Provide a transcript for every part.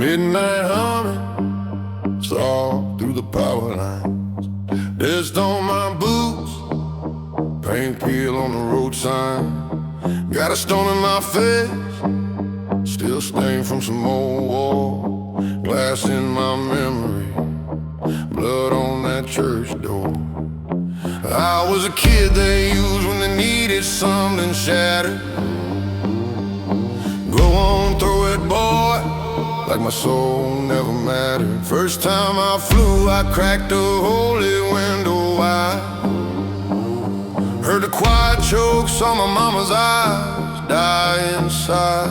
Midnight humming, saw through the power lines. Dust on my boots, paint peel on the road sign. Got a stone in my face, still stained from some old war. Glass in my memory, blood on that church door. I was a kid they used when they needed something shattered. Go on, throw it, boy, like my soul never mattered. First time I flew, I cracked a holy window wide. Heard the quiet choke, saw my mama's eyes die inside.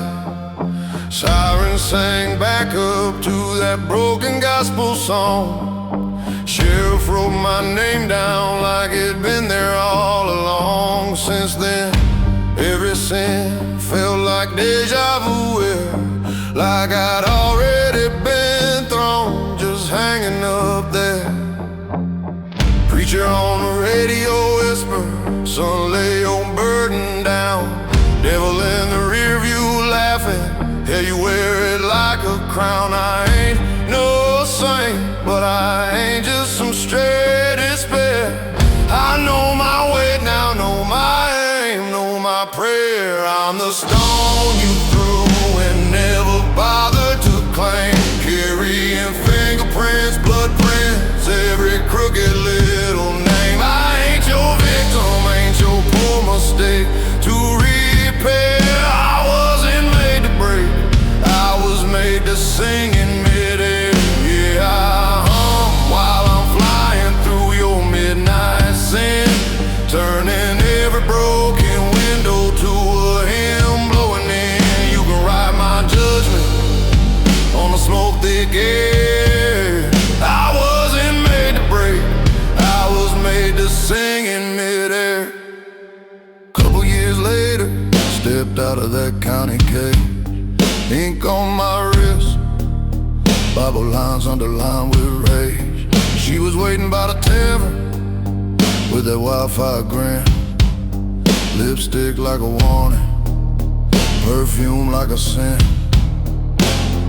Sirens sang back up to that broken gospel song. Sheriff wrote my name down like it'd been there all along. Since then, every sin felt like deja vu, like I'd already been thrown, just hanging up there. Preacher on the radio whisper, son, lay your burden down. Devil in the rear view laughing, yeah, you wear it like a crown. I ain't no saint, but I ain't just some straight despair. I know my weight now, know my aim, know my prayer. I'm the stone you threw and never bothered to claim, carrying fingerprints, blood prints, every crooked little name. I ain't your victim, ain't your poor mistake to repair. I wasn't made to break, I was made to sing in midair. Yeah, I hum while I'm flying through your midnight sin, turning every broken window to a hymn blowing in. You can write my judgment on the smoke thick air. I wasn't made to break, I was made to sing in midair. Couple years later, stepped out of that county cave. Ink on my wrist, Bible lines underlined with rage. She was waiting by the tavern with that wildfire grin, lipstick like a warning, perfume like a sin.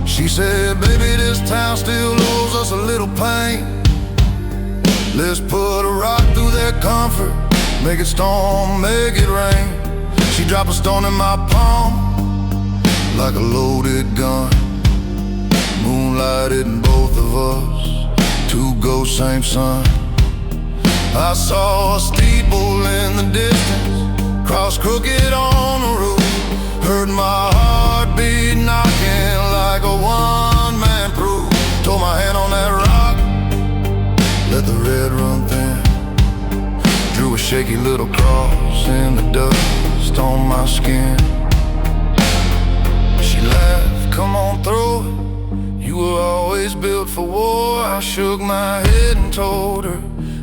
She said, baby, this town still owes us a little pain. Let's put a rock through their comfort, make it storm, make it rain. She dropped a stone in my palm like a loaded gun, moonlighted in both of us, two ghosts, same sun. I saw a steeple in the distance, cross crooked on the roof. Heard my heartbeat knocking like a one-man proof. Told my hand on that rock, let the red run thin. Drew a shaky little cross in the dust on my skin. She laughed, come on through it, you were always built for war. I shook my head and told her,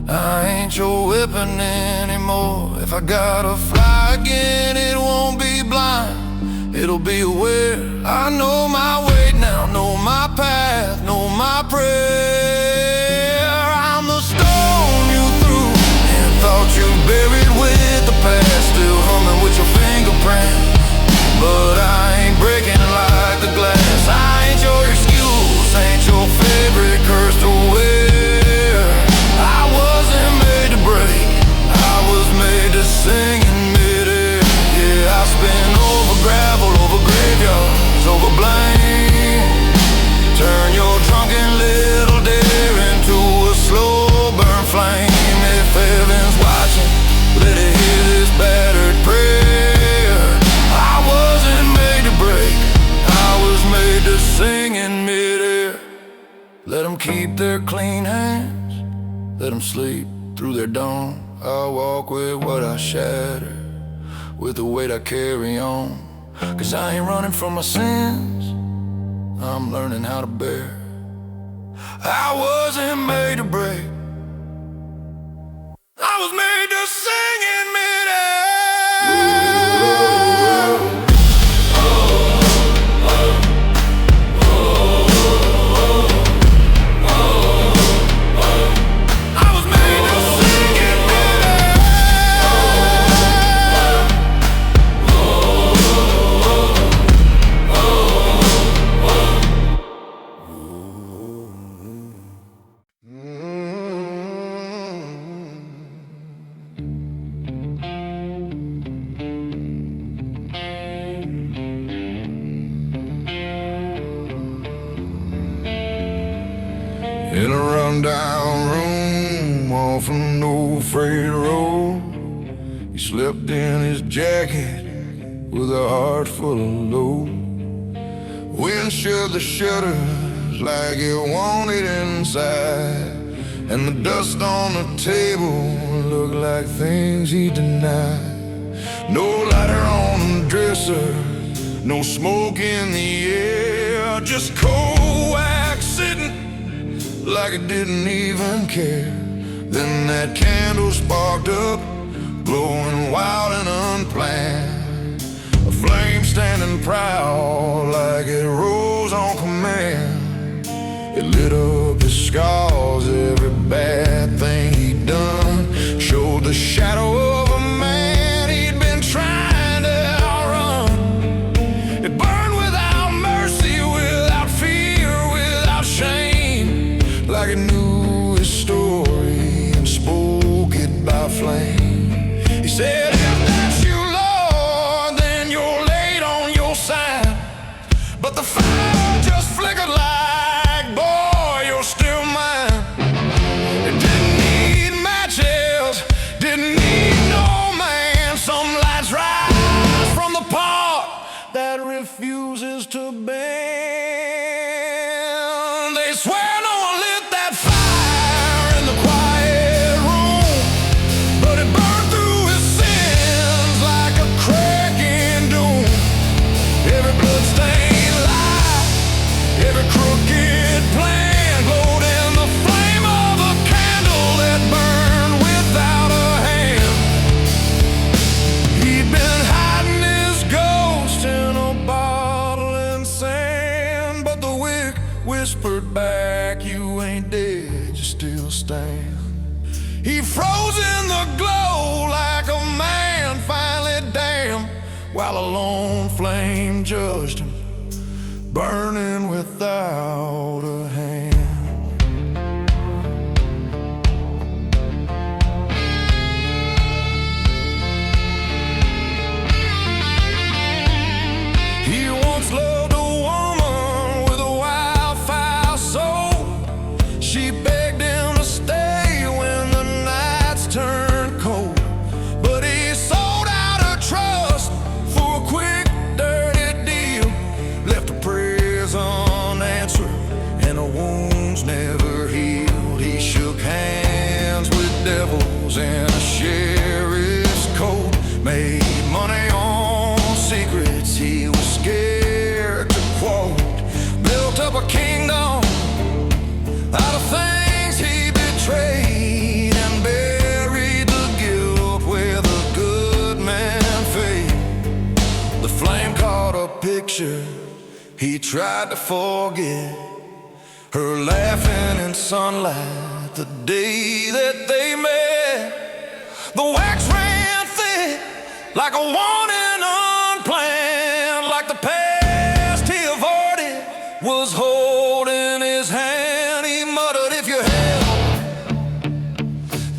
I ain't your weapon anymore. If I gotta fly again, it won't be blind, it'll be aware. I know my weight now, know my path, know my prayer. I'm the stone you threw and thought you buried with the past, still humming with your fingerprint, but I ain't breaking like the glass. I ain't your excuse, ain't your favorite curse to wear. I wasn't made to break, I was made to sing in midair. Yeah, I spin over gravel, over graveyards, over blame. Turn your drunken little dare into a slow burn flame. If heaven's watching, let it hear this battered prayer. I wasn't made to break, I was made to sing in midair. Let them keep their clean hands, let them sleep through their dawn. I'll walk with what I shatter, with the weight I carry on. Cause I ain't running from my sins, I'm learning how to bear. I wasn't made to break, I was made to sing in midair. rundown room off an old freight road. He slept in his jacket with a heart full of load. Wind shut the shutters like it wanted inside, and the dust on the table looked like things he denied. No lighter on the dresser, no smoke in the air, just cold wax sitting like it didn't even care. Then that candle sparked up, glowing wild and unplanned, a flame standing proud like it rose on command. It lit up his scars, every bad thing he'd done, showed the shadow of a man he'd been trying to outrun. It burned without mercy, without fear, without shame, like it knew his story and spoke it by flame. He said, if that's you, Lord, then you're laid on your side. But the fire just flickered like, boy, you're still mine. It didn't need matches, didn't need no man. Some lights rise from the part that refuses to bend. They swear no one lit that fire in the quiet room, but it burned through his sins like a cracking doom. Every bloodstained lie, every crooked plan glowed in the flame of a candle that burned without a hand. He'd been hiding his ghost in a bottle and sand, but the wick whispered back, you ain't dead, you still stand. He froze in the glow like a man finally damned, while a lone flame judged him, burning without a hand. He once loved a woman with a wildfire soul. She begged him to stay when the nights turned cold, but he sold out her trust for a quick, dirty deal. Left her prayers unanswered and her wounds never healed. He shook hands with devils in a sheriff's coat, made money on secrets he was scared to quote, built up a kingdom out of things he betrayed, and buried the guilt where the good man fade. The flame caught a picture he tried to forget, her laughing in sunlight the day that they met. The wax ran thick like a warning unplanned, like the past he avoided was holding his hand. He muttered, if you help,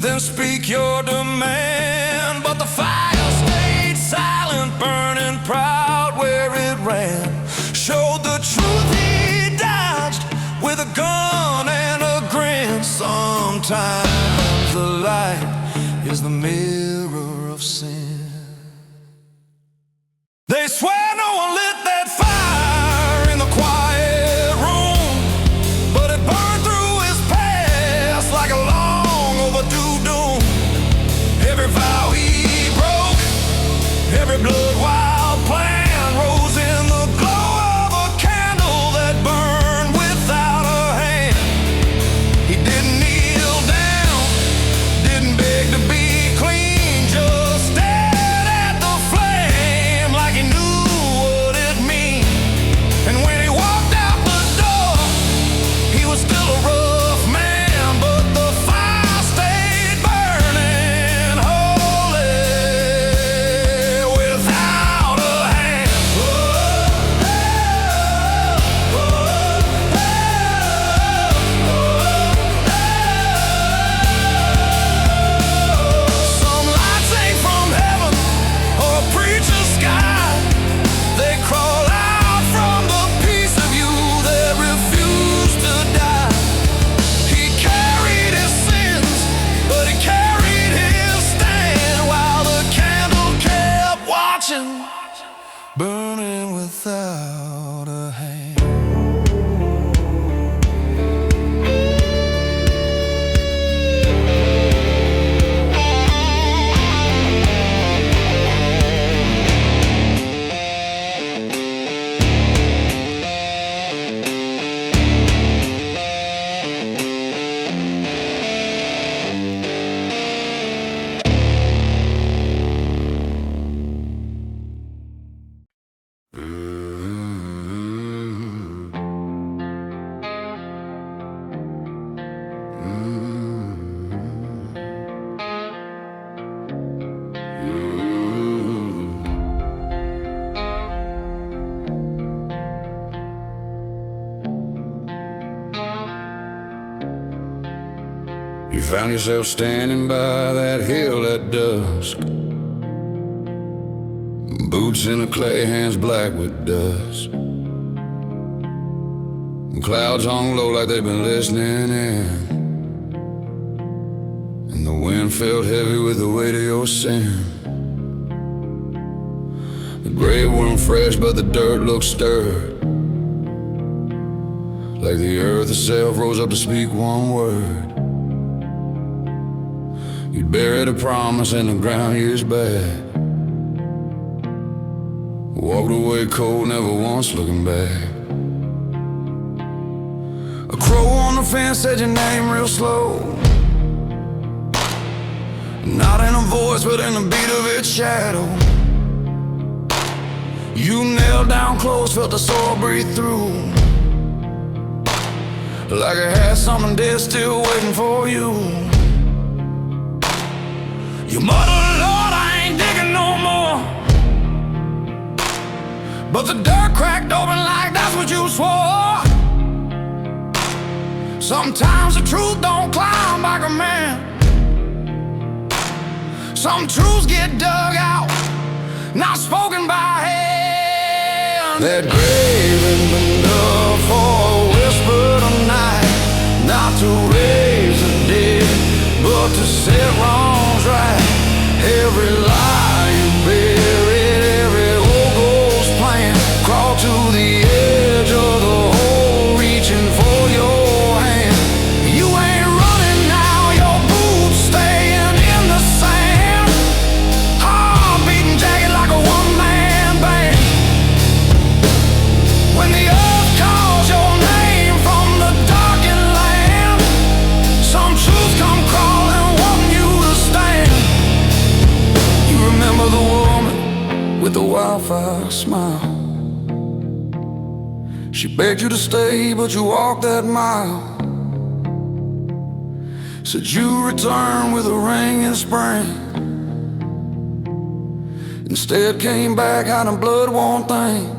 then speak your demand. But the fire stayed silent, burning proud where it ran, showed the truth he dodged with a gun and a grin. Sometimes the light is the mirror of sin. They swear no one lit that fire in the quiet room, but it burned through his past like a long overdue doom. Every vow he broke, every blood wild plan rose in the glow of a candle that burned without a hand. He didn't kneel down, didn't beg to be clean, just stand found yourself standing by that hill at dusk, boots in the clay, hands black with dust. Clouds hung low like they'd been listening in, and the wind felt heavy with the weight of your sin. The grave weren't fresh, but the dirt looked stirred, like the earth itself rose up to speak one word. You'd buried a promise in the ground years back, walked away cold, never once looking back. A crow on the fence said your name real slow, not in a voice but in the beat of its shadow. You knelt down close, felt the soul breathe through, like it had something dead still waiting for you. You muttered, Lord, I ain't digging no more, but the dirt cracked open like that's what you swore. Sometimes the truth don't climb by command, some truths get dug out, not spoken by hand. That grave had been dug for a whisper tonight, not to raise the dead, but to set wrongs right. Every lie you buried, every old ghost plan, crawl to the edge of the hole, reaching for your hand. You ain't running now, your boots staying in the sand, heart beating jagged like a one-man band. When the earth calls your name from the darkened land, some truths come crawling, wanting you to stand. You remember the woman with the wildfire smile, she begged you to stay, but you walked that mile. Said you return with a ring in spring, instead came back hiding blood-warm thing.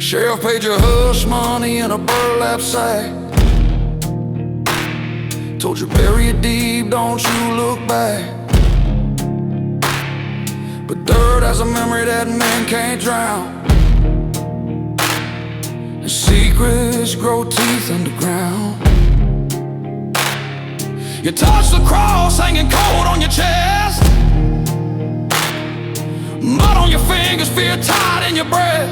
Sheriff paid your hush money in a burlap sack, told you bury it deep, don't you look back. But dirt has a memory that men can't drown, and secrets grow teeth underground. You touch the cross hanging cold on your chest, mud on your fingers, fear tied in your breath.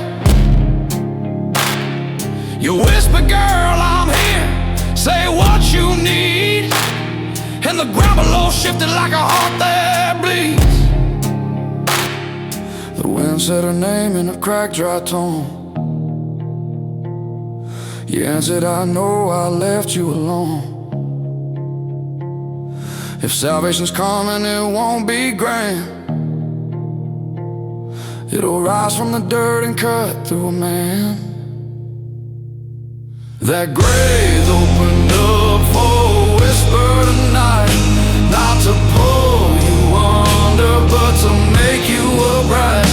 You whisper, girl, I'm here, say what you need, and the ground below shifted like a heart that bleeds. The wind said her name in a cracked, dry tone. You answered, I know I left you alone. If salvation's coming, it won't be grand, it'll rise from the dirt and cut through a man. That grave opened up for a whisper tonight, not to pull you under, but to make you upright.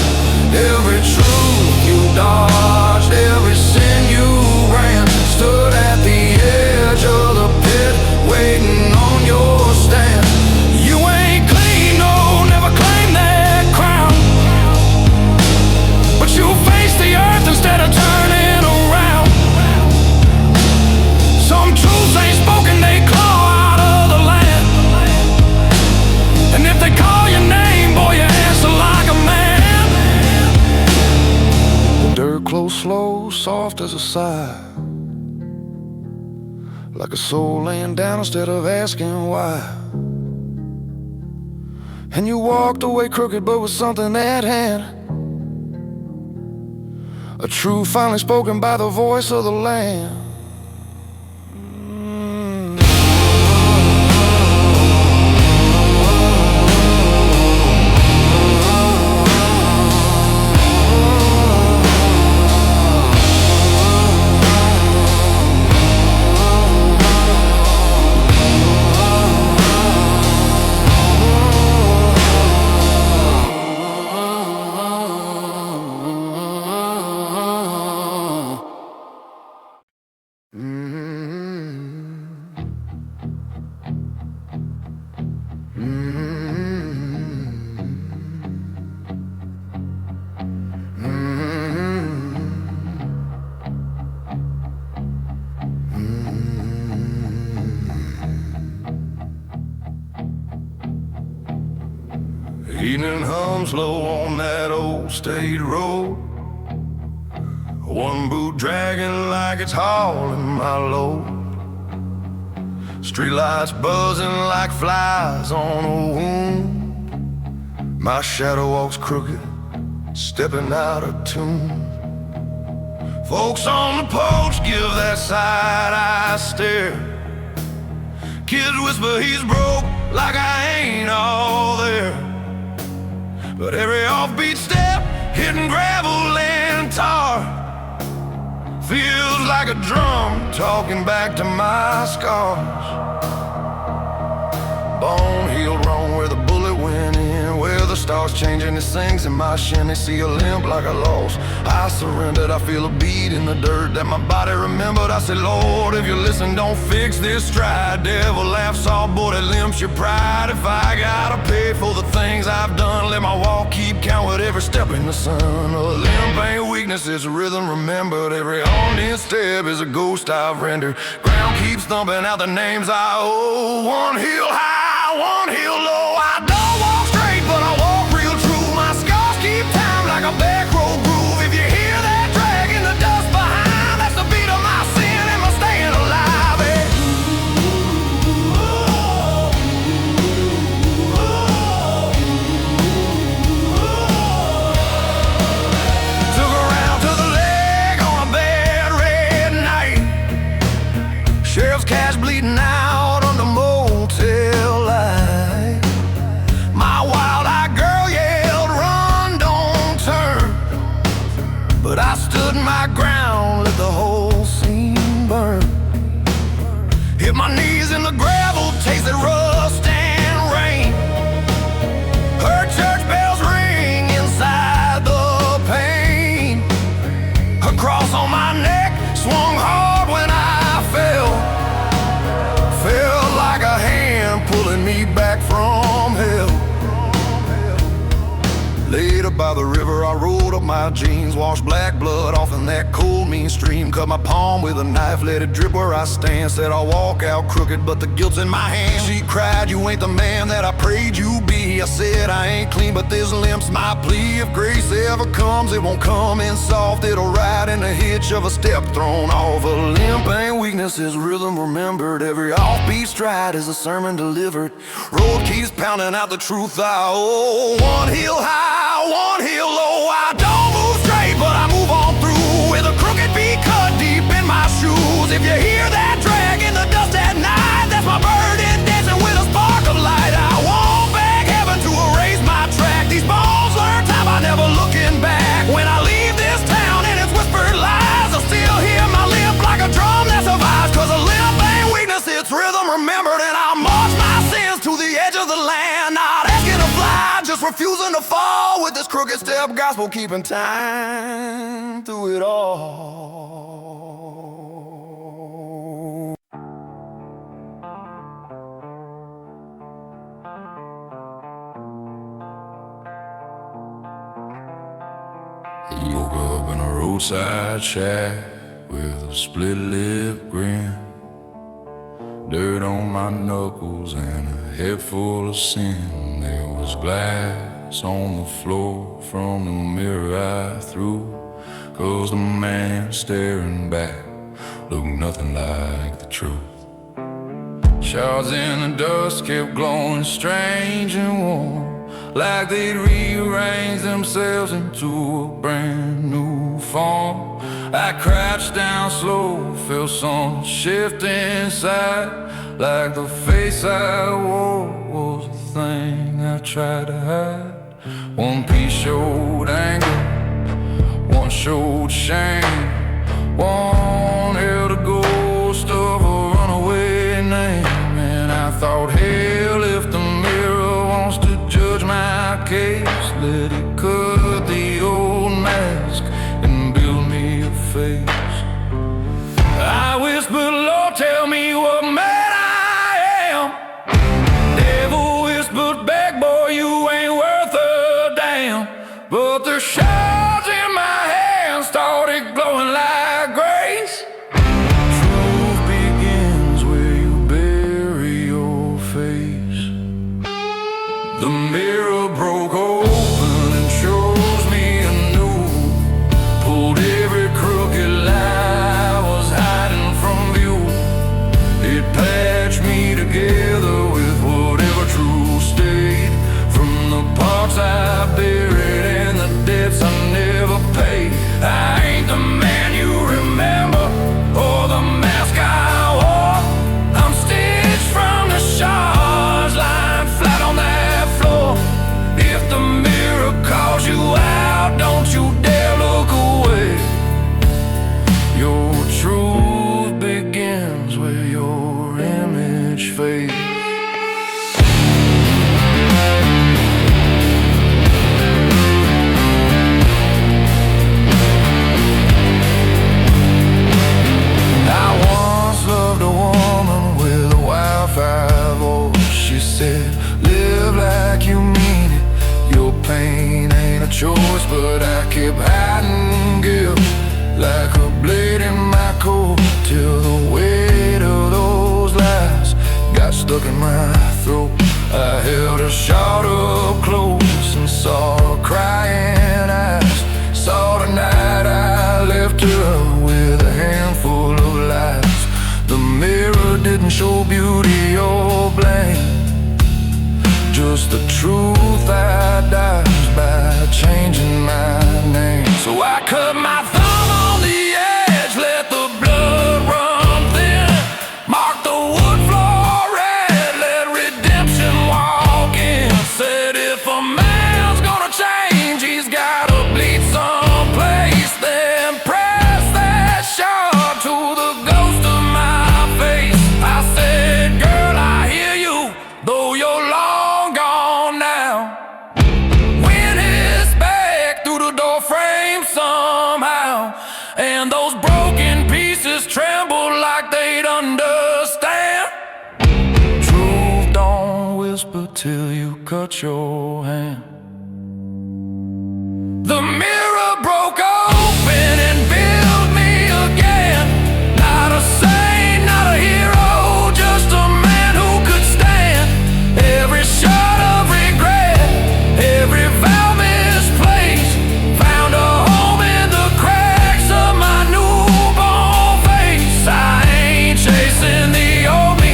Every truth you dodged, every sin you ran, stood at the edge of the pit, waiting on your stand. You ain't clean, no, never claimed that crown, but you face the earth instead of turning around. Some truths ain't spoken, they claw out of the land, and if they call your name, boy, you answer like a man. The dirt closed slow, soft as a sigh, like a soul laying down instead of asking why. And you walked away crooked, but with something at hand, a truth finally spoken by the voice of the land. Evening hums low on that old state road. One boot dragging like it's hauling my load. Streetlights buzzing like flies on a wound. My shadow walks crooked, stepping out of tune. Folks on the porch give that side-eye stare. Kids whisper he's broke like I ain't all there. But every offbeat step, hitting gravel and tar, feels like a drum talking back to my scars. Bone healed wrong where the bullet went in, where the stars changing, it sings in my shin. They see a limp like I lost. I surrendered, I feel a beat in the dirt that my body remembered. I said, Lord, if you listen, don't fix this stride. Devil laughs, all boy, that limps your pride. If I gotta pay for the things I've done, let my walk keep count with every step in the sun. A limp ain't weakness, it's rhythm remembered. Every haunting step is a ghost I've rendered. Ground keeps thumping out the names I owe. One hill high, one hill low. I don't walk straight, but I walk real true. My scars keep time like a back road groove. If you hear that drag in the dust behind, that's the beat of my sin and my staying alive. Hey. Took her out to the leg on a bad red night. Sheriff's cash bleeding out under motel light. My wild-eyed girl yelled, run, don't turn. But I stood my ground, let the whole scene burn. Hit my knees in the gravel, tasted rust and rain. Heard church bells ring inside the pain. Her cross on my neck swung hard when I fell. Felt like a hand pulling me back from hell. Later by the river, I rolled up my jeans, washed black blood off in that cold, mean stream. Cut my palm with a knife, let it drip where I stand. Said I'll walk out crooked, but the guilt's in my hand. She cried, you ain't the man that I prayed you be. I said I ain't clean, but this limp's my plea. If grace ever comes, it won't come in soft. It'll ride in the hitch of a step thrown off. A limp ain't weakness, is rhythm remembered. Every offbeat stride is a sermon delivered. Road keeps pounding out the truth I owe. One hill high, one hill low. I don't move straight, but I move on through, with a crooked beat cut deep in my shoes. If you hear that drag in the dust at night, that's my burden dancing with a spark of light. I won't beg heaven to erase my track. These bones learn time by never looking back. When I leave this town and its whispered lies, I'll still hear my limp like a drum that survives. Cause a limp ain't weakness, it's rhythm remembered. And I'll march my sins to the edge of the land, not asking to fly, just refusing to fall. With this crooked step gospel keeping time through it all. He woke up in a roadside shack with a split lip grin, dirt on my knuckles and a head full of sin. There was glass on the floor from the mirror I threw, cause the man staring back looked nothing like the truth. Shards in the dust kept glowing strange and warm, like they'd rearranged themselves into a brand new form. I crouched down slow, felt something shift inside, like the face I wore was the thing I tried to hide. One piece showed anger, one showed shame, one held a ghost of a runaway name. And I thought, hell, if the mirror wants to judge my case, let it cut the old mask and build me a face. I whispered, Lord, tell me what man I am. Devil whispered back, boy, you ain't worth a damn. But the shards in my hands started glowing like grace. Truth begins where you bury your face. The mirror mirror broke open and shows me anew. Pulled every crooked lie was hiding from view. It patched me together with whatever true stayed. From the parts I buried and the debts I never paid. I ain't the man you remember or the mask I wore. I'm stitched from the shards, lying flat on that floor. If the mirror calls you out, don't you dare look away. Your truth begins where your image fades. I once loved a woman with a wildfire voice. She said, live like you mean it. Your pain ain't a choice, but I kept hiding guilt like a blade in my coat, till the weight of those lies got stuck in my throat. I held her shot up close and saw her crying eyes. Saw the night I left her with a handful of lies. The mirror didn't show beauty or blame, just the truth I dodged by changing my name. So I cut my thumb on the edge, let the blood run thin, mark the wood floor red, let redemption walk in. Said if a man's gonna change, he's gotta bleed someplace. Then press that shard to the ghost of my face. I said, girl, I hear you, though you're long gone now. Wind hits back through the door frame somehow, and those broken pieces tremble like they'd understand. Truth don't whisper till you cut your hand. The mirror broke open and built me again. Not a saint, not a hero, just a man who could stand every shot of regret, every vow misplaced. Found a home in the cracks of my newborn face. I ain't chasing the old me,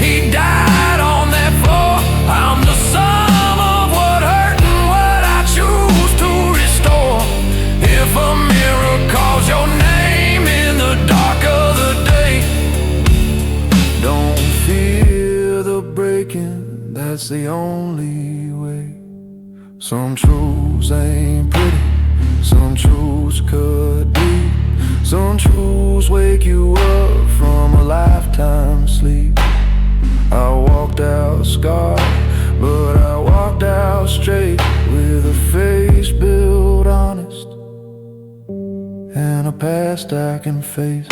he died on that floor. I'm the sum of what hurt and what I choose to restore. If a mirror calls your name in the dark of the day, don't fear the breaking, that's the only way. Some truths ain't pretty, some truths cut deep. Some truths wake you up from a lifetime sleep. I walked out scarred, but I walked out straight, with a face built honest and a past I can face.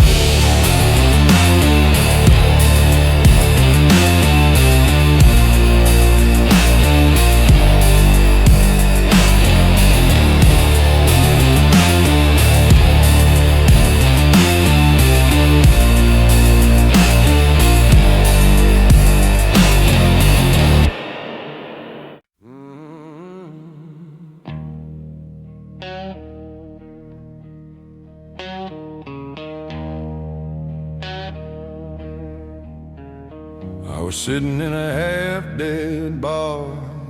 I was sitting in a half-dead bar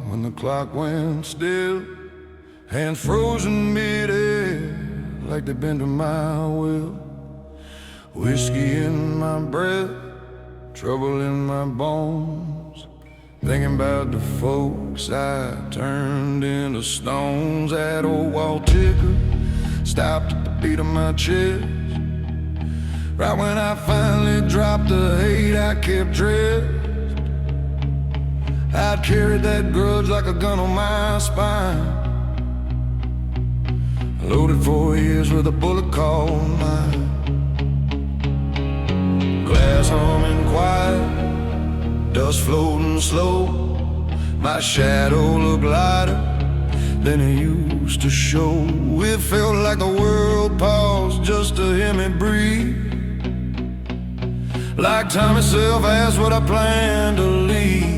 when the clock went still, hands frozen mid-air like they'd been to my will. Whiskey in my breath, trouble in my bones, thinking about the folks I turned into stones. That old wall ticker stopped at the beat of my chest, right when I finally dropped the hate I kept dressed. I'd carried that grudge like a gun on my spine, loaded 4 years with a bullet called mine. Glass humming quiet, dust floating slow, my shadow looked lighter than it used to show. It felt like the world paused just to hear me breathe, like time itself asked what I planned to leave.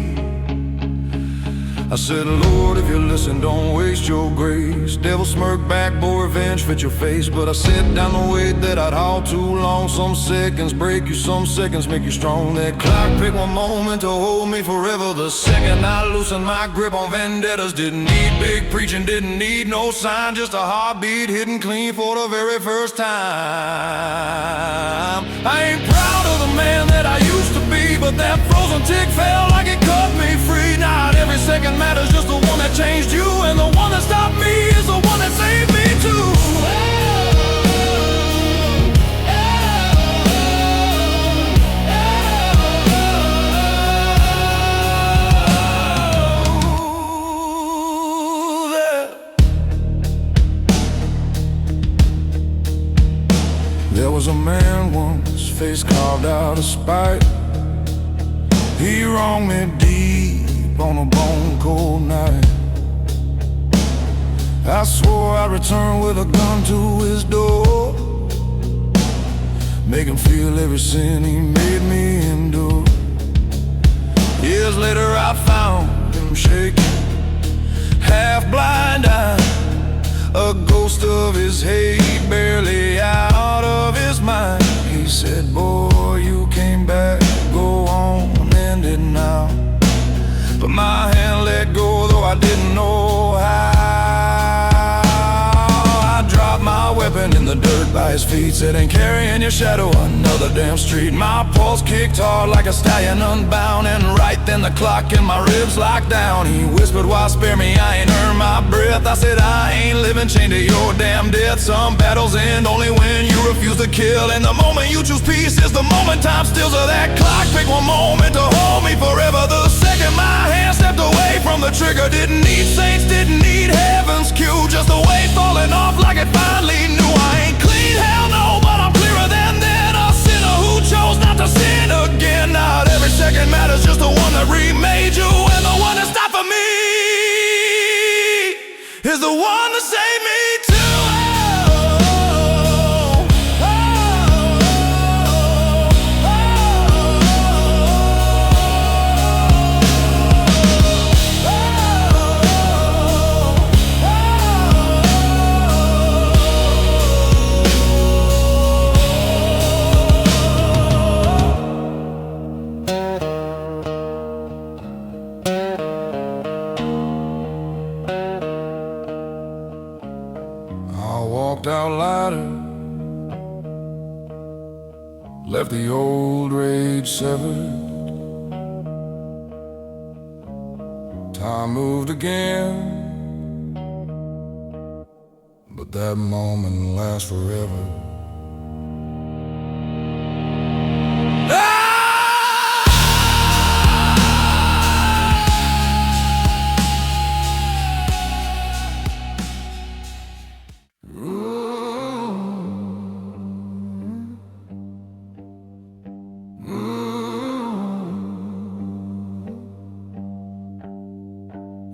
I said, Lord, if you listen, don't waste your grace. Devil smirked back, boy, revenge fit your face. But I set down the weight that I'd hauled too long. Some seconds break you, some seconds make you strong. That clock picked one moment to hold me forever. The second I loosened my grip on vendettas. Didn't need big preaching, didn't need no sign. Just a heartbeat hitting clean for the very first time. I ain't proud of the man that I used to be, but that frozen tick felt like it cut me free. Not every second matters, just the one that changed you. And the one that stopped me is the one that saved me too. There was a man once, face carved out of spite. He wronged me deep on a bone-cold night. I swore I'd return with a gun to his door, make him feel every sin he made me endure. Years later I found him shaking, half blind-eyed, a ghost of his hate barely out of his mind. He said, boy, you came back, go on, end it now. But my hand let go, though I didn't know how. I dropped my weapon in the dirt by his feet, said, ain't carrying your shadow another damn street. My pulse kicked hard like a stallion unbound, and right then the clock in my ribs locked down. He whispered, why spare me, I ain't earned my breath. I said, I ain't living chained to your damn death. Some battles end only when you refuse to kill, and the moment you choose peace is the moment time steals. So that clock picked one moment to hold me forever. The second my hand stepped away from the trigger. Didn't need saints, didn't need heaven's cue, just the weight falling off like it finally knew. I ain't clean, hell no, but I'm clearer than then. A sinner who chose not to sin again. Not every second matters, just the one that remade you. And the one that stopped for me is the one that saved me too. Walked out lighter, left the old rage severed. Time moved again, but that moment lasts forever.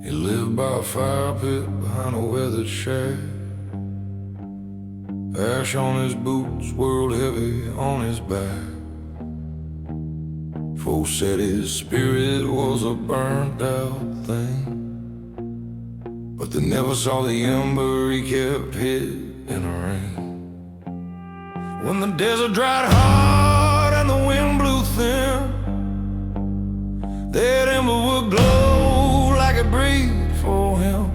He lived by a fire pit behind a weathered shack. Ash on his boots, whirled heavy on his back. Folks said his spirit was a burnt out thing, but they never saw the ember he kept hid in a ring. When the desert dried hard and the wind blew thin, that ember would glow like it breathed for him.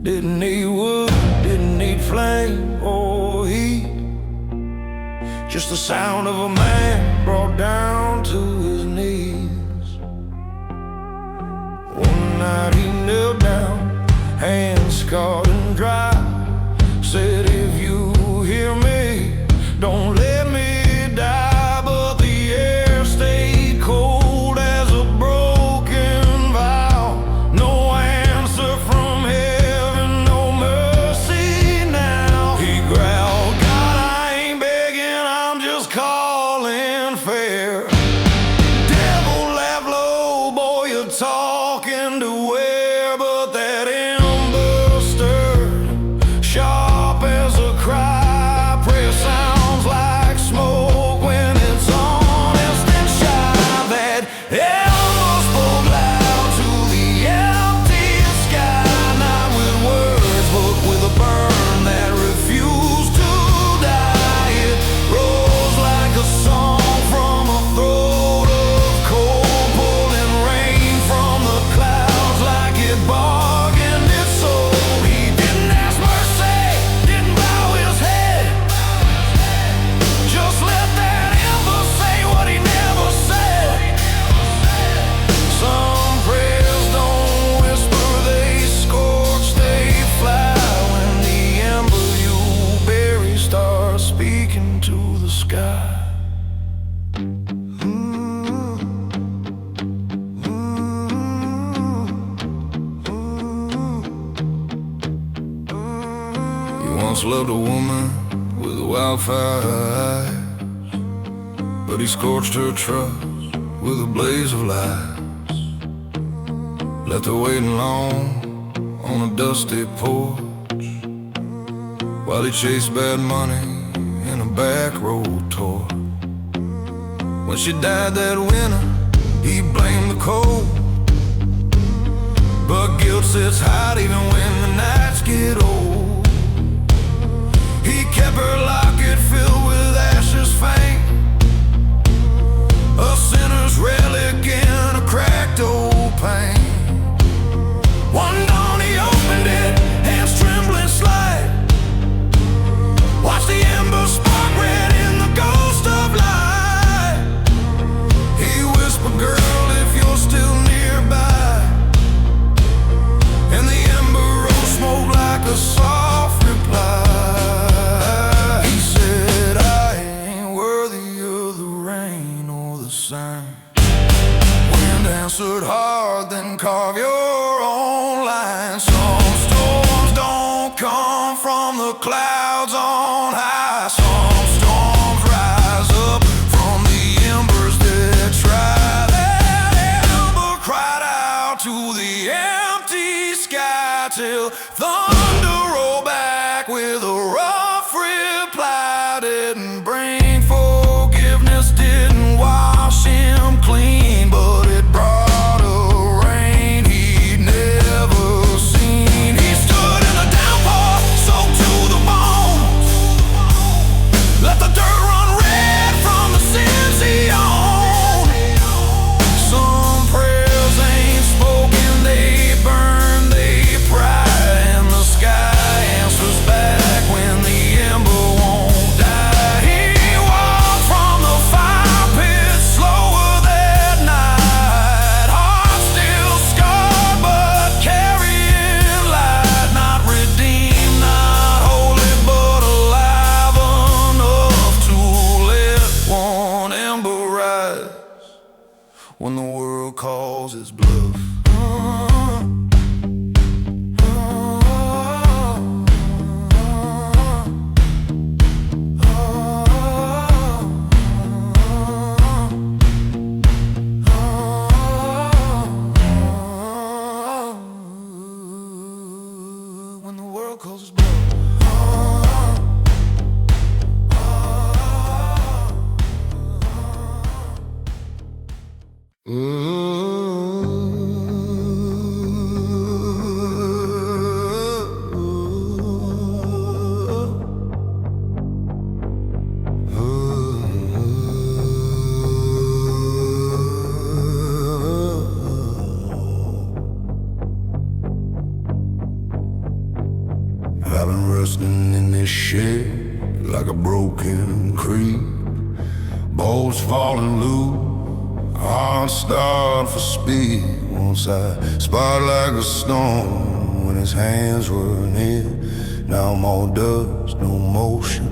Didn't need wood, didn't need flame or heat, just the sound of a man brought down to his knees. One night he knelt down, hands scarred and dry, said, if you hear me, don't let me die. But the air stayed cold as a broken vow. No answer from heaven, no mercy now. He growled, God, I ain't begging, I'm just calling fair. Devil laughed low, boy, you're talking to where? But that ember once loved a woman with wildfire eyes, but he scorched her trust with a blaze of lies. Left her waiting long on a dusty porch while he chased bad money in a back road tour. When she died that winter, he blamed the cold, but guilt sits high even when the nights get old. He kept her locket filled with ashes faint, a sinner's relic in a cracked old pane. One dawn he opened it, hands trembling slight, watched the embers spark red in the ghost of light. He whispered, "Girl, if you're still nearby," and the ember rose smoke like a soft reply. He said, "I ain't worthy of the rain or the sun." Wind answered hard, then carve your own line. Some storms don't come from the clouds on high. Some storms rise up from the embers that try. That ember cried out to the empty sky till thunder rolled back with a rough reply. Didn't bring forgiveness, didn't wash him clean, but it brought a rain he'd never seen. He stood in the downpour, soaked to the bones, let the dirt run red from the sins he owned. Some prayers ain't spoken, they burn, they pry, and the sky answers back when the ember won't die. He walked from the fire pit slower that night, heart still scarred but carrying light. Not redeemed, not holy, but alive enough to let one ember rise when the world calls its bluff. When the world calls its bluff. I've been rusting in this shed like a broken creek, bolts falling loose, heart start for speed. Once I sparked like a storm when his hands were near. Now I'm all dust, no motion,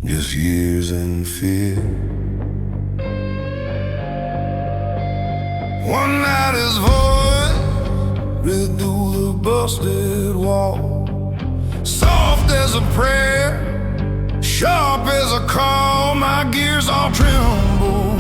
just years in fear. One night his voice read through the busted wall, soft as a prayer, sharp as a call. My gears all tremble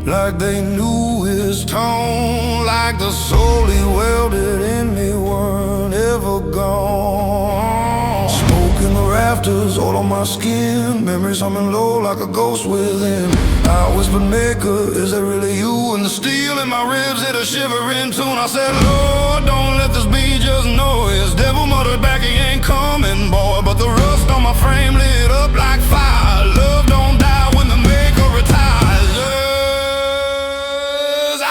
like they knew his tone, like the soul he welded in me weren't ever gone. Smoke in the rafters, all on my skin, memories humming low like a ghost within. I whispered, "Maker, is that really you?" And the steel in my ribs hit a shivering tune. I said, "Lord, don't let this be just noise." Devil muttered back, he ain't coming, boy. But the rust on my frame lit up like fire. Love don't die when the maker retires.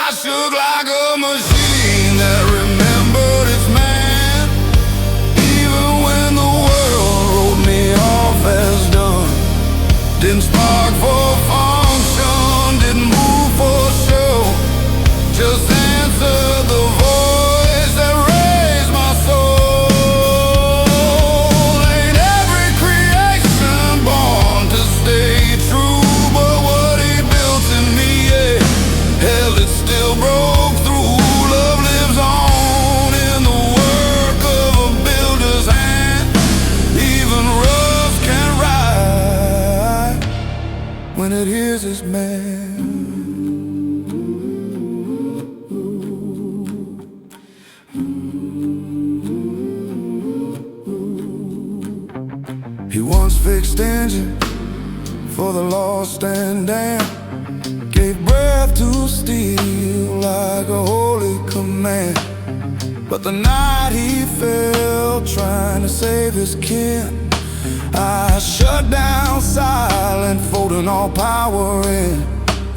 I shook like a machine that remembered its man, even when the world wrote me off as done. Didn't spark for function, didn't move for show, just answer the voice that raised my soul. Ain't every creation born to stay true, but what he built in me, yeah, hell, it still broke through. Love lives on in the work of a builder's hand. He once fixed engine for the lost and damned, gave breath to steel like a holy command. But the night he fell trying to save his kin, I shut down silent, folding all power in.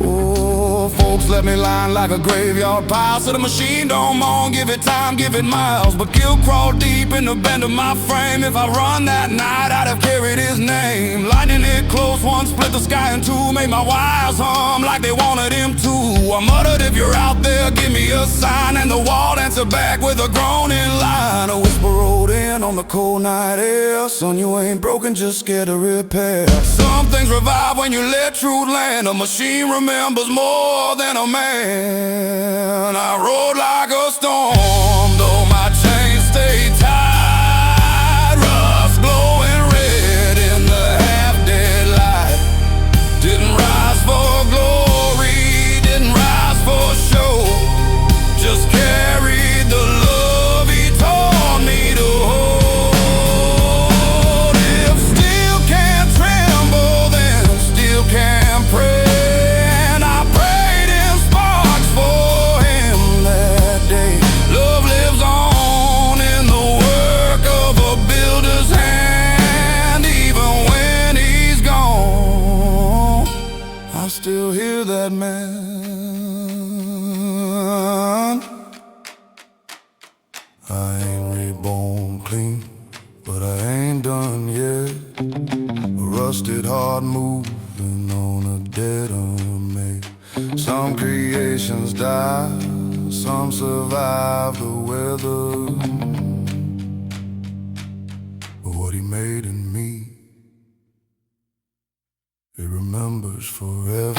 Oh, folks left me lying like a graveyard pile. So the machine don't moan, give it time, give it miles. But guilt crawl deep in the bend of my frame. If I run that night, I'd have carried his name. Lightning hit close, one split the sky in two, made my wires hum like they wanted him to. I muttered, if you're out there, give me a sign. And the wall answered back with a groaning line. A whisper rolled in on the cold night air. Son, you ain't broken, just scared to repair. Some things revive when you let truth land. A machine remembers more than a man. I rode like a storm, though my chains stay tied. Rust glowing red in the half-dead light. Didn't rise for glory, didn't rise for show. Just carried the love he taught me to hold. If steel can't tremble, then steel can't pray. Still hear that man. I ain't reborn clean, but I ain't done yet. A rusted heart moving on a dead unmade. Some creations die, some survive the weather. But what he made in me, it remembers forever.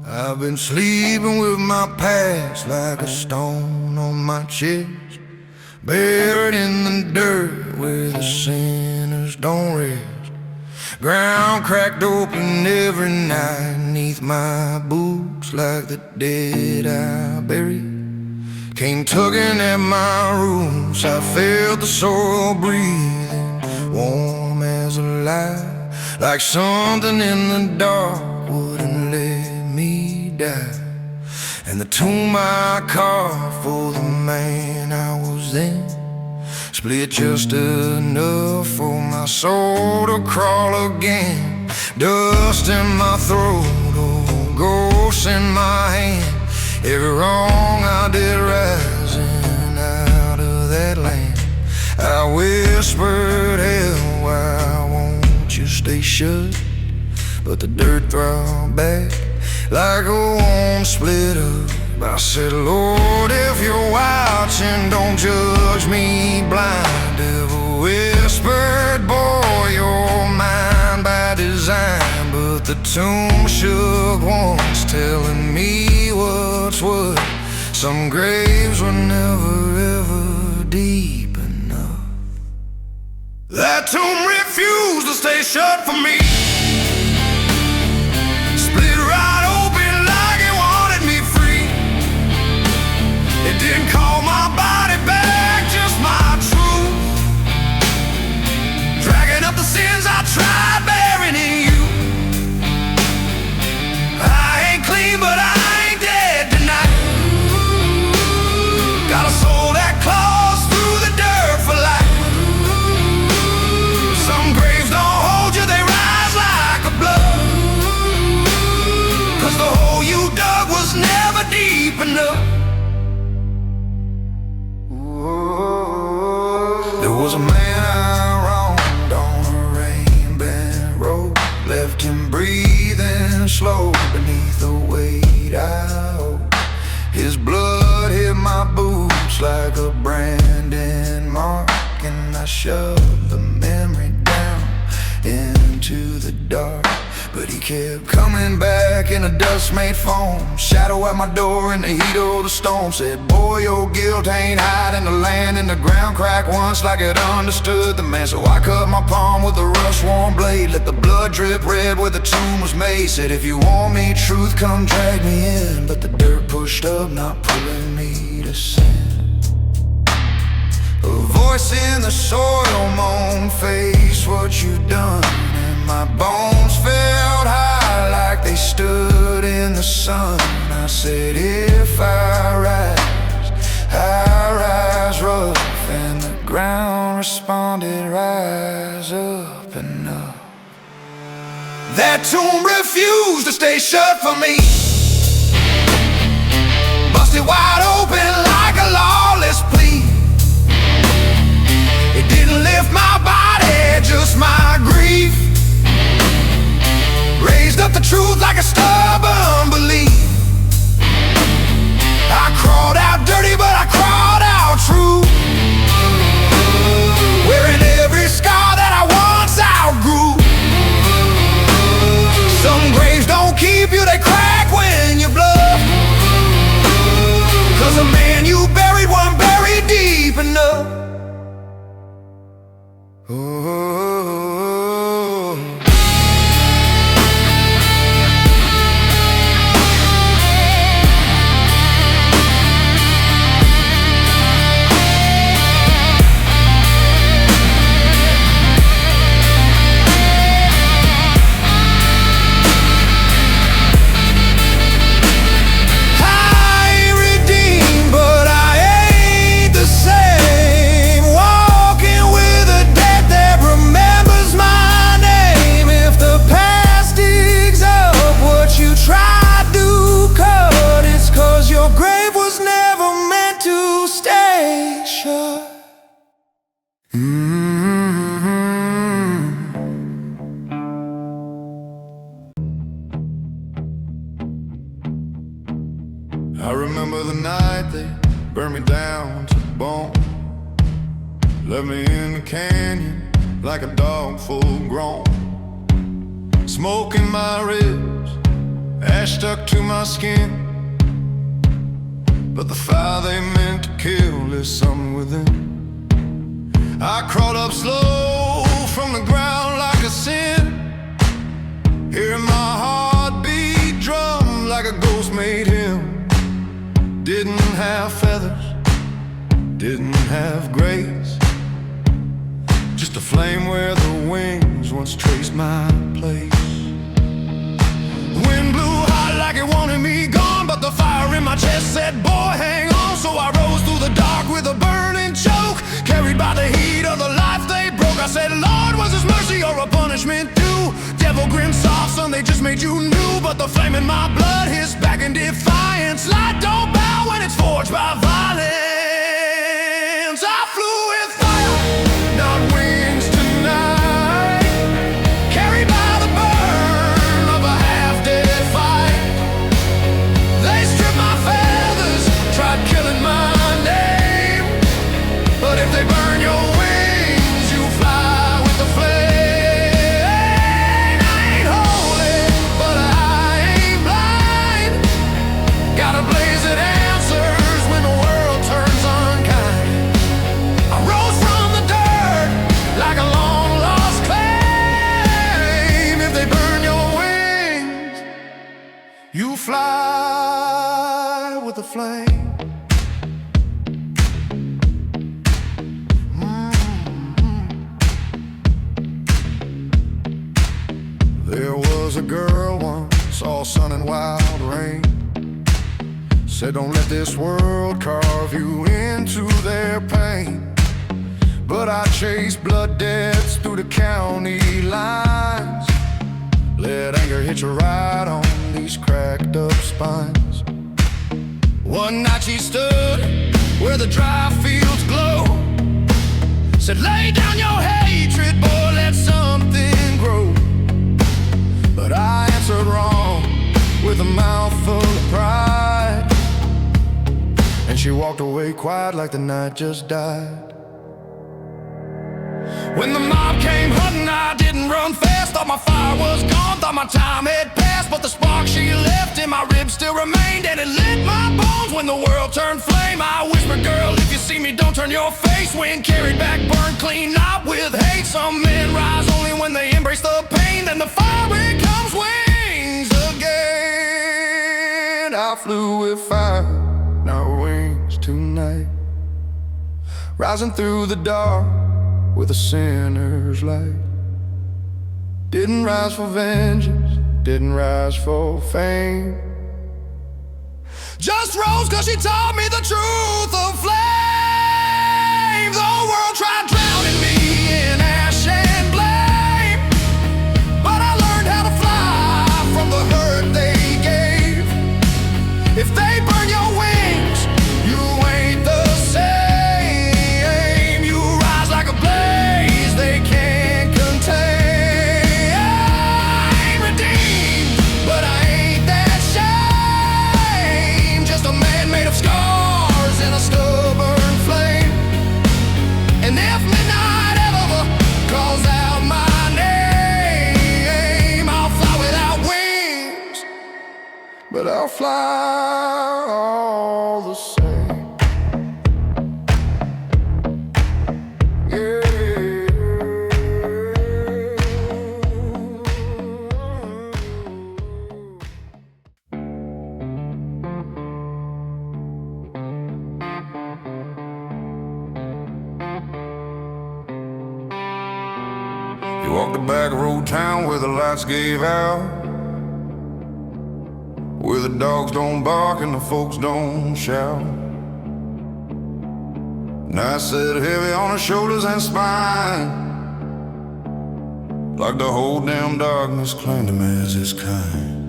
I've been sleeping with my past like a stone on my chest, buried in the dirt where the sinners don't rest. Ground cracked open every night neath my boots like the dead I buried. Came tugging at my roots, I felt the soil breathing, warm as a light, like something in the dark wouldn't let me die. And the tomb I carved for the man I was then split just enough for my soul to crawl again. Dust in my throat, oh, ghosts in my hand. Every wrong I did rising out of that land. I whispered, hell, why won't you stay shut? But the dirt throbbed back like a warm split up. I said, Lord, if you're watching, don't judge me blind. Devil whispered, boy, you're mine by design. But the tomb shook once, telling me what's what. Some graves were never ever deep enough. That tomb refused to stay shut for me. Didn't call my body back, just my truth. Dragging up the sins I tried bearing in you. I ain't clean, but I ain't dead tonight. Got a soul that claws through the dirt for life. Some graves don't hold you, they rise like a blood. 'Cause the hole you dug was never deep enough. There was a man I wronged on a rain-bent road, left him breathing slow beneath the weight I hold. His blood hit my boots like a brand and I shoved the memory down into the dark. But he kept coming back in a dust-made foam, shadow at my door in the heat of the storm. Said, boy, your guilt ain't hiding the land, and the ground cracked once like it understood the man. So I cut my palm with a rust-worn blade, let the blood drip red where the tomb was made. Said, if you want me truth, come drag me in, but the dirt pushed up, not pulling me to sin. A voice in the soil moaned, face what you done. And my bones felt high like they stood in the sun. I said, if I rise rough. And the ground responded, rise up and up. That tomb refused to stay shut for me, busted wide open like a lawless plea. It didn't lift my body, just my grief. Raised up the truth like a stubborn belief. I crawled out dirty, but I crawled out true, wearing every scar that I once outgrew. Some graves don't keep you, they crack when you bluff. 'Cause the man you buried wasn't buried deep enough. I remember the night they burned me down to the bone, left me in the canyon like a dog full grown. Smoke in my ribs, ash stuck to my skin, but the fire they meant to kill is something within. I crawled up slow from the ground like a sin, hearing my heart beat drum like a ghost made hymn. Didn't have feathers, didn't have grace, just a flame where the wings once traced my place. Wind blew hot like it wanted me gone, but the fire in my chest said, boy, hang on. So I rose through the dark with a burning choke, carried by the heat of the life they broke. I said, Lord, was this mercy or a punishment due? Devil grinned soft, son, they just made you new. But the flame in my blood hissed back in defiance. Light don't bow when it's forged by violence. I flew with fire, not wings tonight, carried by the burn of a half-dead fight. They stripped my feathers, tried killing my name, but if they burn your wings, you fly with the flame. I ain't holy, but I ain't blind. Got a blaze that answers when the world turns unkind. I rose from the dirt like a long-lost claim. If they burn your wings, you fly with the flame. There was a girl once, all sun and wild rain, said don't let this world carve you into their pain. But I chased blood debts through the county lines, let anger hit you right on these cracked up spines. One night she stood where the dry fields glow, said lay down your hatred, boy, let something grow. But I answered wrong with a mouth full of pride, and she walked away quiet like the night just died. When the mob came hunting, I didn't run fast. Thought my fire was gone, thought my time had passed. But the spark she left in my ribs still remained, and it lit my bones when the world turned flame. I whispered, girl, if you see me, don't turn your face. Wind carried back, burned clean, not with hate. Some men rise only when they embrace the pain. Then the fire becomes wings again. I flew with fire, now wings tonight, rising through the dark with a sinner's light. Didn't rise for vengeance, didn't rise for fame. Just rose 'cause she taught me the truth of flame. The world tried drowning me in ash and blame, but I learned how to fly from the hurt they gave. If they burn your wings, you ain't the same. You rise like a blaze they can't contain. Redeemed, but I ain't that shame. Just a man made of scars and a stubborn flame. And if midnight ever calls out my name, I'll fly without wings, but I'll fly all the same. You walked the back road town where the lights gave out, where the dogs don't bark and the folks don't shout. Night set heavy on her shoulders and spine, like the whole damn darkness claimed him as his kind.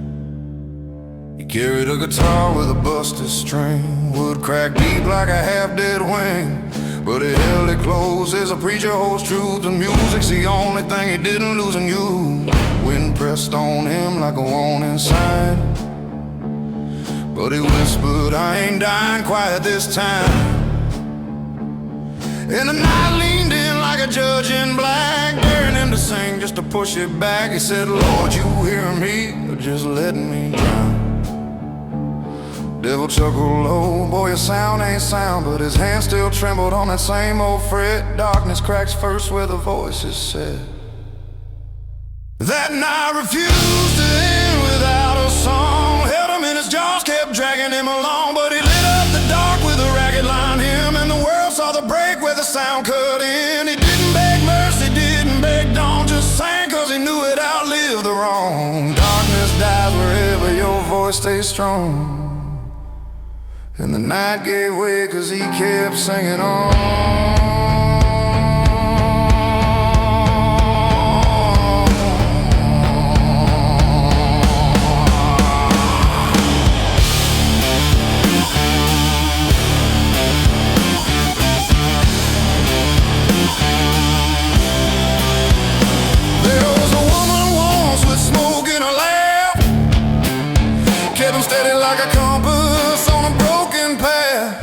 He carried a guitar with a busted string, would crack deep like a half-dead wing, but he held it close as a preacher holds truth. And music's the only thing he didn't lose in you. Wind pressed on him like a warning sign, but he whispered, I ain't dying quiet this time. And the night leaned in like a judge in black, daring him to sing just to push it back. He said, Lord, you hear me, or just let me drown. Devil chuckled low, boy, your sound ain't sound, but his hand still trembled on that same old fret. Darkness cracks first where the voices said. That night refused to end without a song. Held him in his jaws, kept dragging him along, but he lit up the dark with a ragged line him, and the world saw the break where the sound cut in. He didn't beg mercy, didn't beg dawn, just sang 'cause he knew it outlived the wrong. Darkness dies wherever your voice stays strong. And the night gave way 'cause he kept singing on. There was a woman once with smoke in her lap, kept him steady like a compass on a broken path.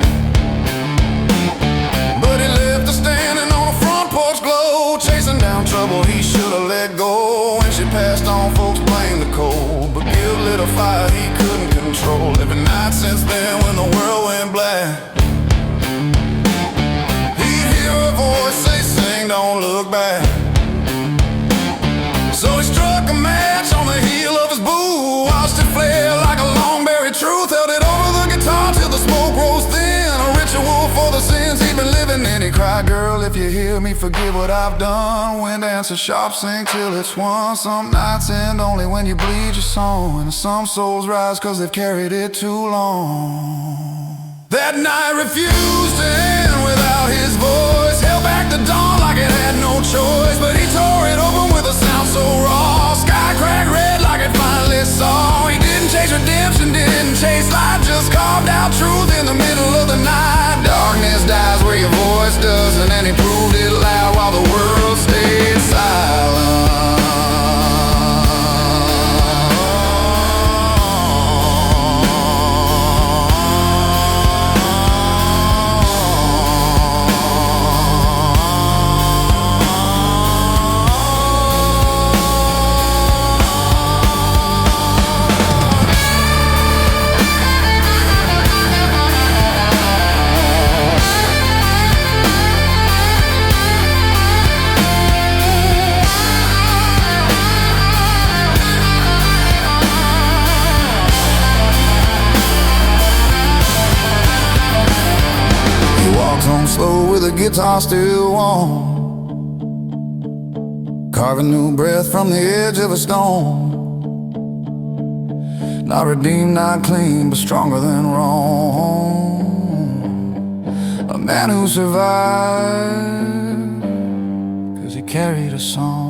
But he left her standing on a front porch glow, chasing down trouble he should have let go. When she passed on, folks blamed the cold, but Gil lit a fire he couldn't control. Every night since then when the world went black, he'd hear her voice say, sing, don't look back. So he struck a match on the heel of his boo, watched it flare like a long-buried truth, held it over the guitar till the smoke rose thin. A ritual for the sins he'd been living in. He cried, girl, if you hear me, forgive what I've done. Wind answer sharp, sing till it's one. Some nights end only when you bleed your song, and some souls rise 'cause they've carried it too long. That night refused to end without his voice, held back the dawn like it had no choice, but he tore it open with a sound so raw. Sky cracked red like it finally saw. He didn't chase redemption, didn't chase light, just carved out truth in the middle of the night. Darkness dies where your voice doesn't, and he proved it loud while the world stayed silent. the guitar still warm, carving new breath from the edge of a stone. Not redeemed, not clean, but stronger than wrong. A man who survived 'cause he carried a song.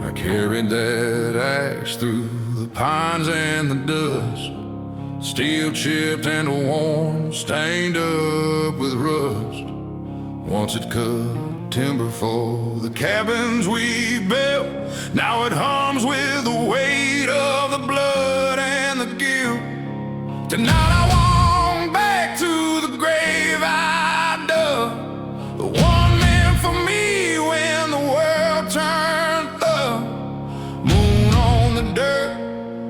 I carried that axe through the pines and the dust, steel chipped and worn, stained up with rust. Once it cut timber for the cabins we built, now it hums with the weight of the blood and the guilt. Tonight I walk back to the grave I dug, the one meant for me when the world turned thug. Moon on the dirt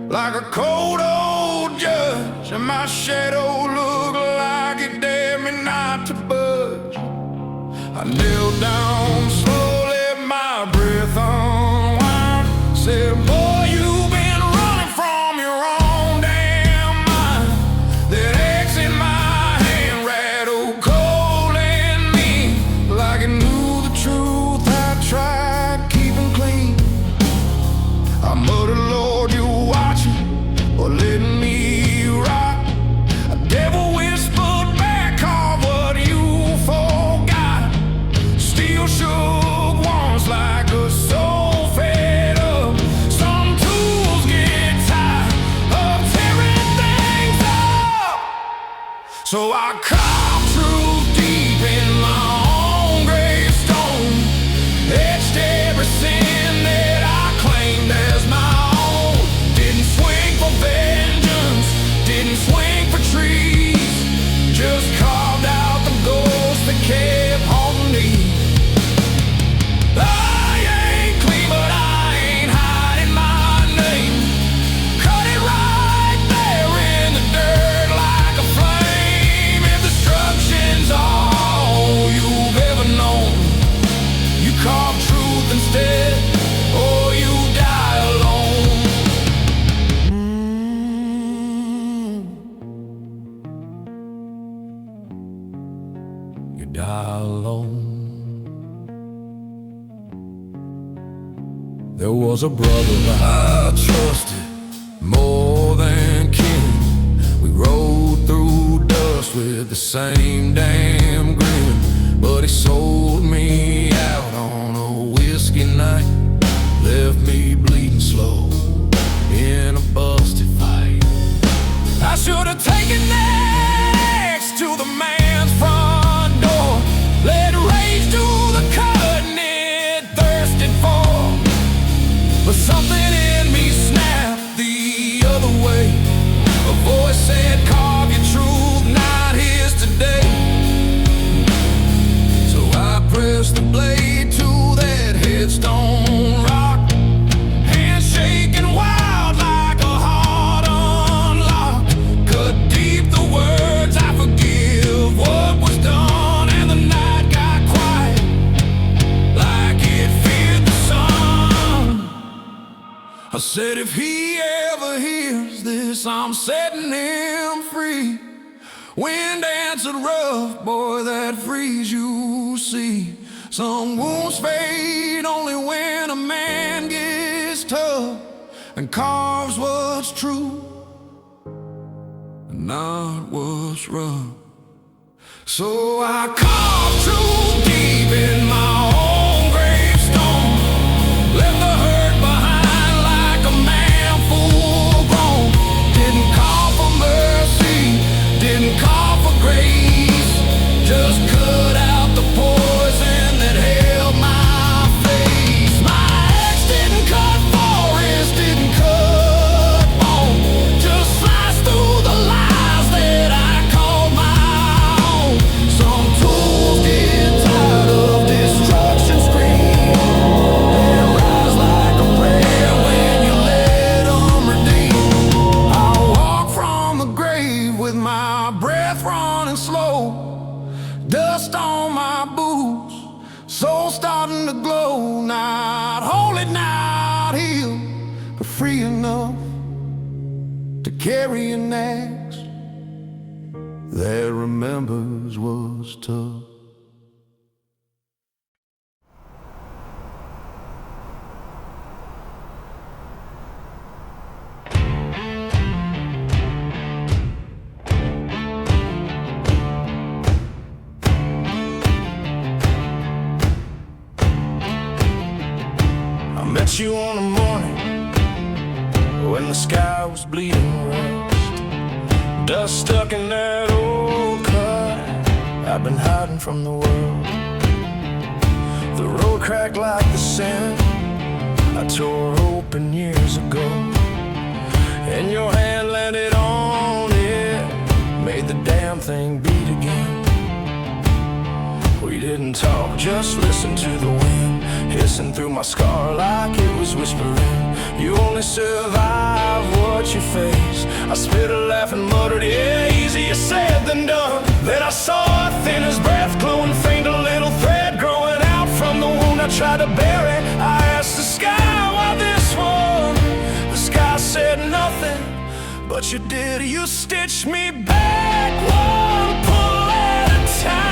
like a cold old judge, and my shadow looked like it dared me not to budge. I knelt down slowly, my breath unwound. Said, boy, you've been running from your own damn mind. That axe in my hand rattled cold in me, like it knew the truth I tried keeping clean. I muttered, Lord, you're watching or letting me rot. A devil whispered back, call what you forgot. Steel shook once like a soul fed up. Some tools get tired of tearing things up. So I carved truth deep in my own gravestone, etched every sin that I claimed as my own. Didn't swing for vengeance, didn't swing for trees, just carved out the ghost that kept haunting me. I ain't clean, but I ain't hiding my name. Cut it right there in the dirt like a flame. If destruction's all you've ever known, you carve truth instead, or you die alone. You die alone. There was a brother that I trusted more than kin. We rode through dust with the same damn grin, but he sold me out on a whiskey night, left me bleeding slow in a busted fight. I should have taken that axe to the man's front door, let rage do the cutting it thirsted for. But something in me snapped the other way. A voice said, carve your truth, not his today. So I pressed the blade to that headstone rock, hands shaking wild like a heart unlocked. Cut deep the words, I forgive what was done, and the night got quiet like it feared the sun. I said, if he ever hears this, I'm setting him free. Wind answered rough, boy, that frees you, see. Some wounds fade only when a man gets tough and carves what's true and not what's rough. So I carved truth deep in my own gravestone, left the hurt behind like a man full grown. Didn't call for mercy, didn't call for grace, just cut out the poison that held my face. My ex didn't come free enough to carry an axe that remembers was tough. I met you on a morning when the sky was bleeding rust, dust stuck in that old car I've been hiding from the world. The road cracked like the sand I tore open years ago, and your hand landed on it, made the damn thing beat again. We didn't talk, just listened to the wind hissing through my scar like it was whispering. You only survive what you face. I spit a laugh and muttered, yeah, easier said than done. Then I saw a thin as breath, glowing faint, a little thread growing out from the wound I tried to bury. I asked the sky, why this one? The sky said nothing, but you did. You stitched me back one pull at a time.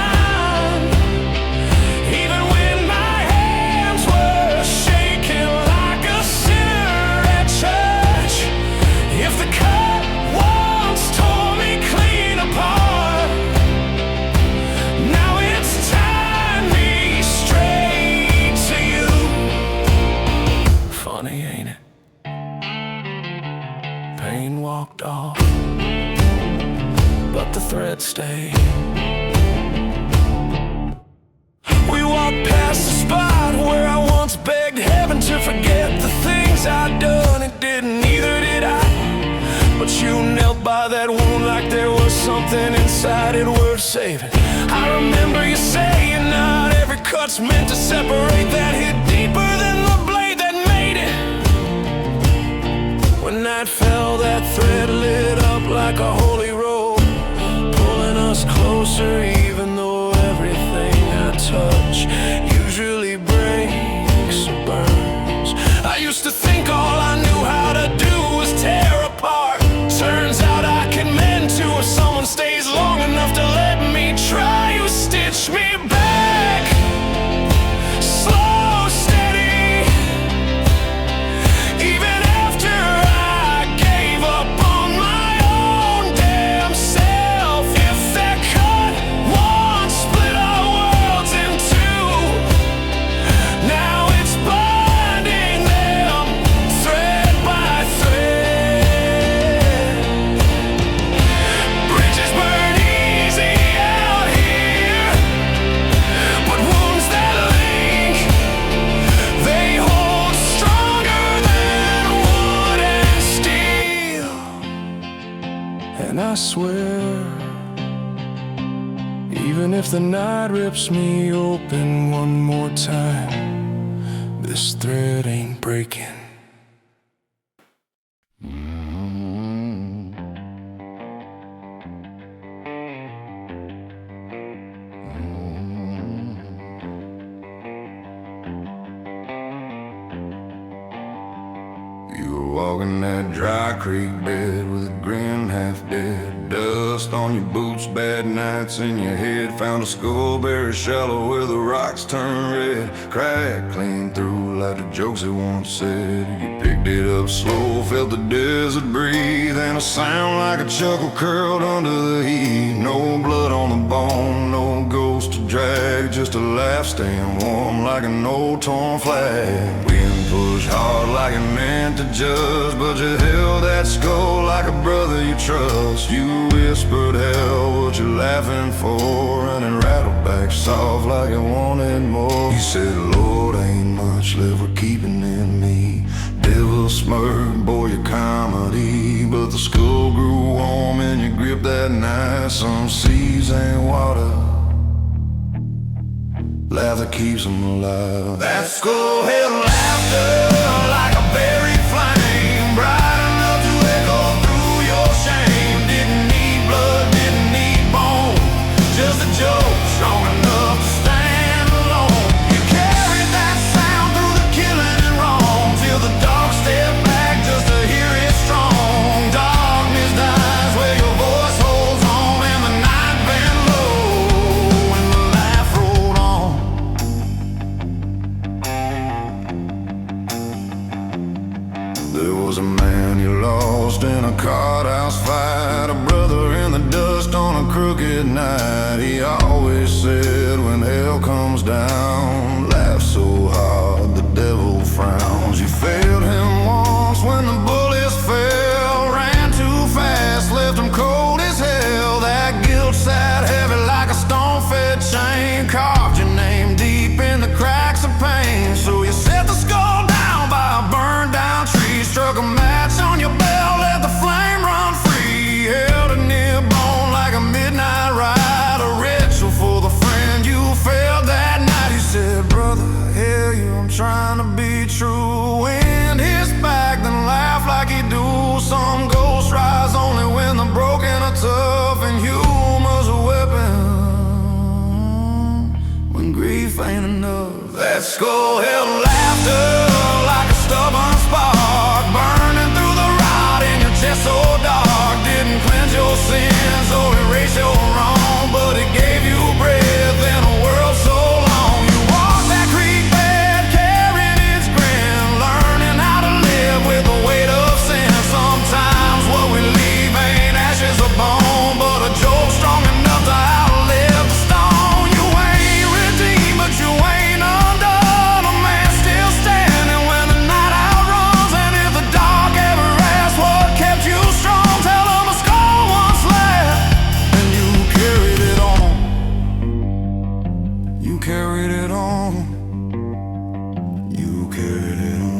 Pain walked off, but the thread stayed. We walked past the spot where I once begged heaven to forget the things I'd done. It didn't, neither did I. But you knelt by that wound like there was something inside it worth saving. I remember you saying not every cut's meant to separate, that hit deeper than the blade that made it. When night fell, that thread lit up like a holy rope, pulling us closer even though everything I touch usually breaks or burns. I used to think all I knew how to do was tear apart. Turns out I can mend too if someone stays long enough to let me try. You stitch me back, slow, steady, even after I gave up on my own damn self. If that cut once split our worlds in two, now it's binding them thread by thread. Bridges burn easy out here, but wounds that link, they hold stronger than wood and steel. And I swear, even if the night rips me open one more time, this thread ain't breaking. You were walking that dry creek bed with a grin half dead, dust on your boots, bad nights in your head. Found a skullberry shallow where the rocks turn red, cracked clean through like the jokes it once said. You picked it up slow, felt the desert breathe, and a sound like a chuckle curled under the heat. No blood on the bone, no ghost to drag, just a laugh staying warm like an old torn flag. Wind pushed hard like it meant to judge, but you held that skull like a brother you trust. You whispered hell, what you laughing for? And it rattled back soft like it wanted more. You said, Lord, ain't much left we're keeping in me. Devil smirk, boy, your comedy, but the skull grew warm in your grip that night. Some seas ain't water, laughter keeps them alive. That skull held laughter like a buried flame, bright enough to echo through your shame. Didn't need blood, didn't need bone, just a joke strong enough to stand alone. You carried that sound through the killing and wrong, till the dog stepped back There was a man you lost in a card house fight, a brother in the dust on a crooked night. He always said when hell comes down, laugh so hard the devil frowns. You failed him once when the bullets fell, ran too fast, left him cold as hell. That guilt sat heavy like a stone-fed chain, carved your name deep in the cracks of pain. So you set the skull down by a burned down tree, struck a match on your belt, let the flame run free. Held a near bone like a midnight ride, a ritual for the friend you failed that night. He said, brother, I hear you, I'm trying to be true. Wind his back, then laugh like he do. Some ghosts rise only when the broken are tough, and humor's a weapon when grief ain't enough. That skull held laughter like a stubborn spark, burning through the rot in your chest so dark. Didn't cleanse your sins or erase your wrong, but it gave you breath in a world so long. You walked that creek bed carrying its grin, learning how to live with the weight of sin. Sometimes what we leave ain't ashes or bone, but a joke strong enough to outlive the stone. You ain't redeemed, but you ain't undone. A man still standing when the night outruns. And if the dark ever asks what kept you strong, tell them a skull once laughed and you carried it on. You carried it on. You carried it on.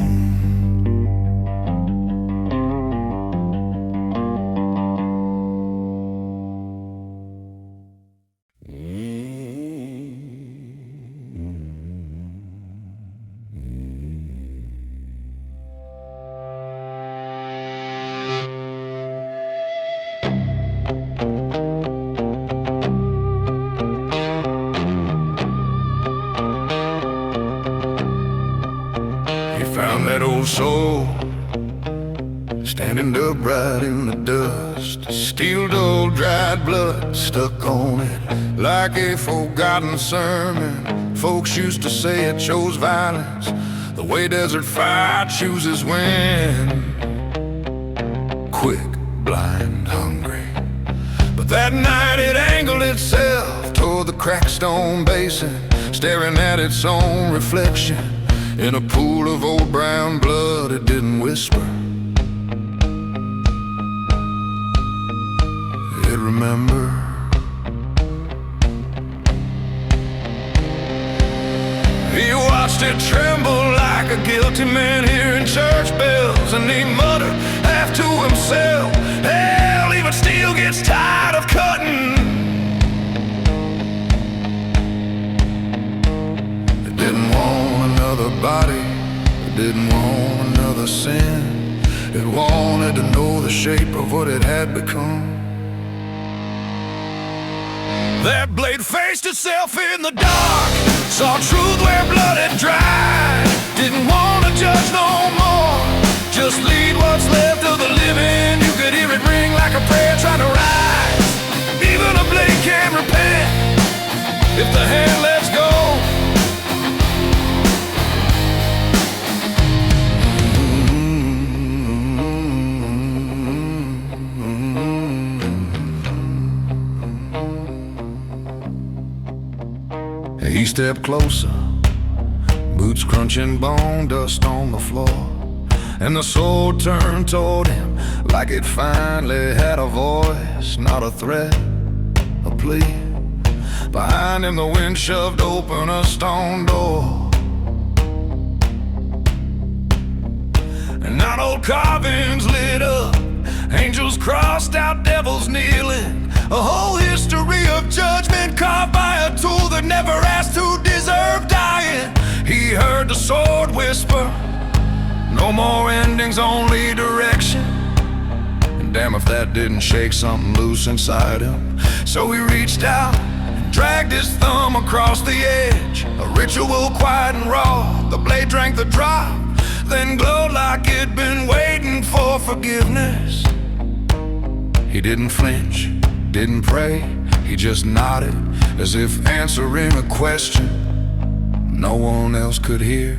He found that old soul standing upright in the dust, steel dull dried blood stuck on it like a forgotten sermon. Folks used to say it chose violence, the way desert fire chooses wind. Quick, blind, hungry. But that night it angled itself toward the cracked stone basin, staring at its own reflection in a pool of old brown blood. It didn't whisper, it remembered. He watched it tremble like a guilty man hearing church bells, and he muttered half to himself, hell, even steel gets tired of cutting. It didn't want another body, it didn't want another sin. It wanted to know the shape of what it had become. That blade faced itself in the dark, saw truth where blood had dried. Didn't want to judge no more, just lead what's left of the living. You could hear it ring like a prayer trying to rise. Even a blade can't repent if the hand lets go. He stepped closer, boots crunching bone dust on the floor, and the sword turned toward him like it finally had a voice, not a threat, a plea. Behind him the wind shoved open a stone door, and not old carvings lit up, angels crossed out, devils kneeling. A whole history of judgment carved by a tool that never asked who deserved dying. He heard the sword whisper, no more endings, only direction. And damn if that didn't shake something loose inside him. So he reached out and dragged his thumb across the edge. A ritual quiet and raw, the blade drank the drop, then glowed like it'd been waiting for forgiveness. He didn't flinch, didn't pray, he just nodded as if answering a question no one else could hear.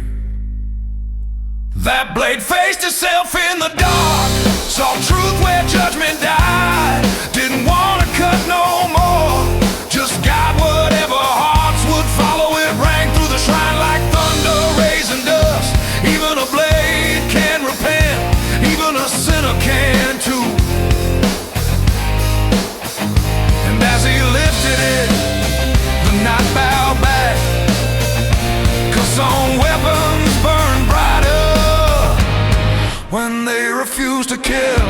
That blade faced itself in the dark, saw truth where judgment died. Didn't wanna cut no more, just got whatever hearts would follow. It rang through the shrine like thunder raising dust. Even a blade can repent, even a sinner can too. And as he lifted it, the night bowed back, 'cause some weapons burn brighter when they refuse to kill.